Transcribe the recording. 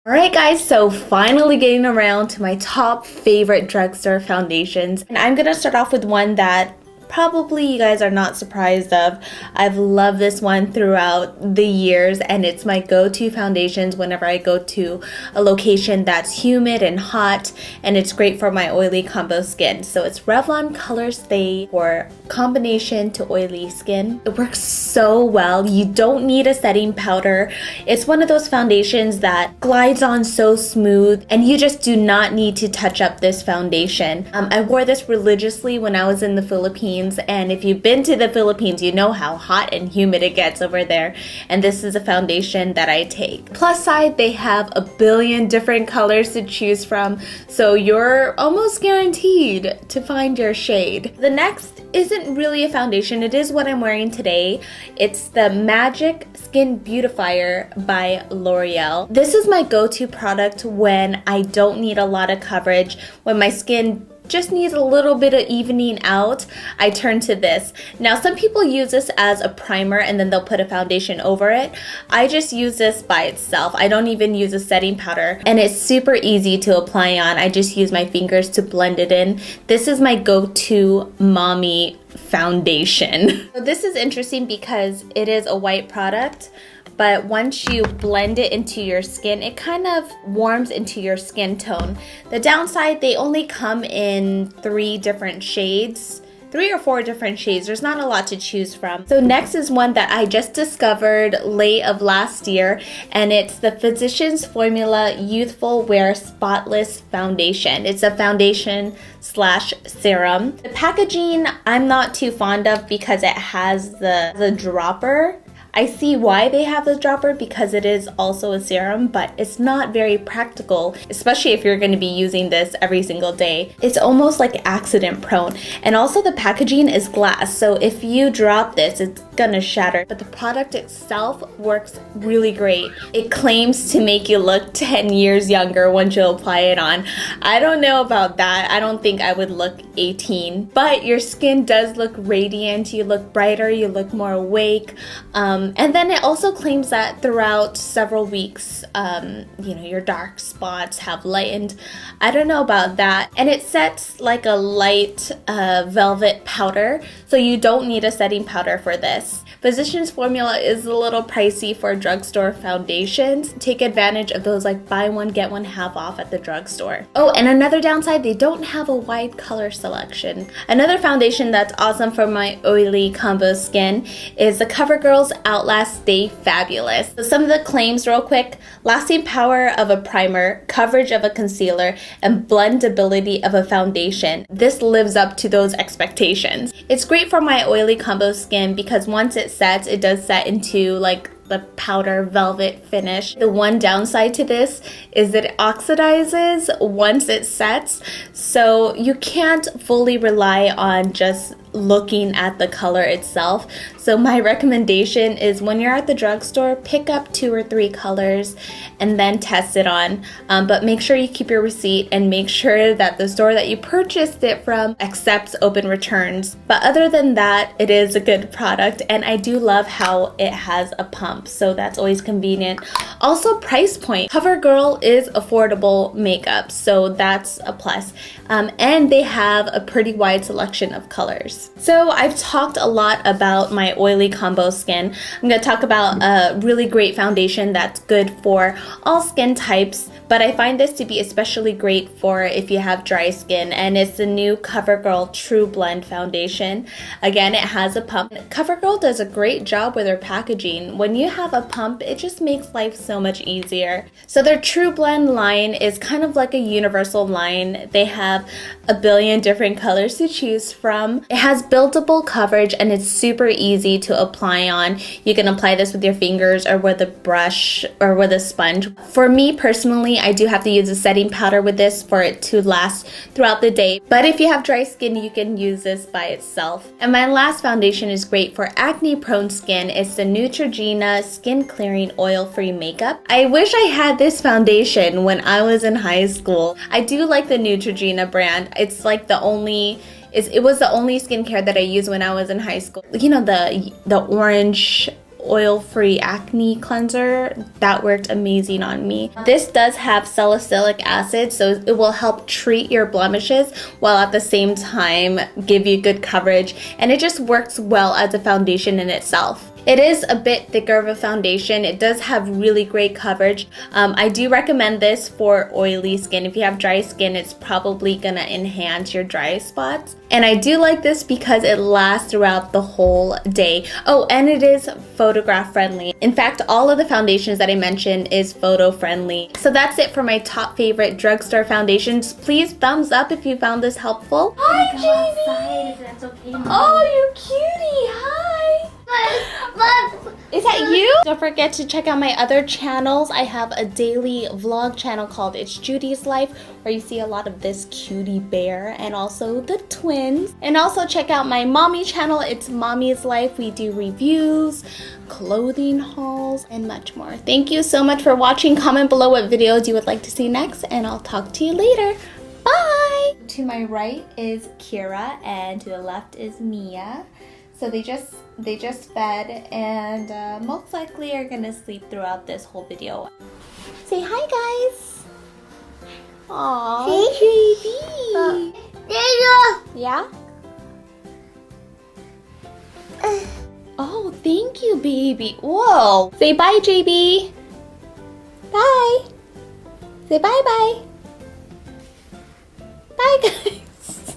Alright guys, so finally getting around to my top favorite drugstore foundations. And I'm gonna start off with one that probably you guys are not surprised of. I've loved this one throughout the years, and it's my go-to foundations whenever I go to a location that's humid and hot, and it's great for my oily combo skin. So it's Revlon Colorstay for combination to oily skin. It works so well. You don't need a setting powder. It's one of those foundations that glides on so smooth, and you just do not need to touch up this foundation. I wore this religiously when I was in the Philippines, and if you've been to the Philippines, you know how hot and humid it gets over there, and this is a foundation that I take. Plus side, they have a billion different colors to choose from, so you're almost guaranteed to find your shade. The next isn't really a foundation, it is what I'm wearing today. It's the Magic Skin Beautifier by L'Oreal. This is my go-to product when I don't need a lot of coverage, when my skin just needs a little bit of evening out. I turn to this. Now, some people use this as a primer and then they'll put a foundation over it. I just use this by itself. I don't even use a setting powder, and it's super easy to apply on. I just use my fingers to blend it in. This is my go-to mommy foundation. So this is interesting because it is a white product, but once you blend it into your skin, it kind of warms into your skin tone. The downside, they only come in 3 different shades. 3 or 4 different shades. There's not a lot to choose from. So next is one that I just discovered late of last year, and it's the Physicians Formula Youthful Wear Spotless Foundation. It's a foundation slash serum. The packaging I'm not too fond of because it has the dropper. I see why they have the dropper because it is also a serum, but it's not very practical, especially if you're going to be using this every single day. It's almost like accident prone. And also the packaging is glass, so if you drop this, it's gonna shatter. But the product itself works really great. It claims to make you look 10 years younger once you apply it on. I don't know about that. I don't think I would look 18, but your skin does look radiant. You look brighter, you look more awake. And then it also claims that throughout several weeks, your dark spots have lightened. I don't know about that. And it sets like a light velvet powder, so you don't need a setting powder for this. Physicians Formula is a little pricey for drugstore foundations. Take advantage of those like buy one get one half off at the drugstore. Oh, and another downside, they don't have a wide color selection. Another foundation that's awesome for my oily combo skin is the Covergirl Outlast Stay Fabulous. So some of the claims real quick: lasting power of a primer, coverage of a concealer, and blendability of a foundation. This lives up to those expectations. It's great for my oily combo skin because once it sets, it does set into like the powder velvet finish. The one downside to this is that it oxidizes once it sets, so you can't fully rely on just looking at the color itself. So my recommendation is when you're at the drugstore, pick up 2 or 3 colors and then test it on. But make sure you keep your receipt and make sure that the store that you purchased it from accepts open returns. But other than that, it is a good product, and I do love how it has a pump, so that's always convenient. Also, price point. Covergirl is affordable makeup, so that's a plus. And they have a pretty wide selection of colors. So I've talked a lot about my oily combo skin. I'm going to talk about a really great foundation that's good for all skin types, but I find this to be especially great for if you have dry skin, and it's the new Covergirl TruBlend foundation. Again, it has a pump. Covergirl does a great job with their packaging. When you have a pump, it just makes life so much easier. So their TruBlend line is kind of like a universal line. They have a billion different colors to choose from. It has buildable coverage, and it's super easy to apply on. You can apply this with your fingers or with a brush or with a sponge. For me personally, I do have to use a setting powder with this for it to last throughout the day, but if you have dry skin, you can use this by itself. And my last foundation is great for acne prone skin. It's the Neutrogena Skin Clearing Oil-Free Makeup. I wish I had this foundation when I was in high school. I do like the Neutrogena brand. It's like it was the only skincare that I used when I was in high school. You know, the orange oil-free acne cleanser. That worked amazing on me. This does have salicylic acid, so it will help treat your blemishes while at the same time give you good coverage, and it just works well as a foundation in itself. It is a bit thicker of a foundation. It does have really great coverage. I do recommend this for oily skin. If you have dry skin, it's probably gonna enhance your dry spots. And I do like this because it lasts throughout the whole day. Oh, and it is photograph friendly. In fact, all of the foundations that I mentioned is photo friendly. So that's it for my top favorite drugstore foundations. Please thumbs up if you found this helpful. Hi, Jamie! That's okay. Oh, you cutie! Hi! Is that you? Don't forget to check out my other channels. I have a daily vlog channel called It's Judy's Life, where you see a lot of this cutie bear and also the twins. And also check out my mommy channel, It's Mommy's Life. We do reviews, clothing hauls, and much more. Thank you so much for watching. Comment below what videos you would like to see next, and I'll talk to you later. Bye! To my right is Kira, and to the left is Mia. So they just fed, and most likely are gonna sleep throughout this whole video. Say hi, guys. Aww, JB. Yeah? Oh, thank you, baby. Whoa. Say bye, JB. Bye. Say bye-bye. Bye, guys.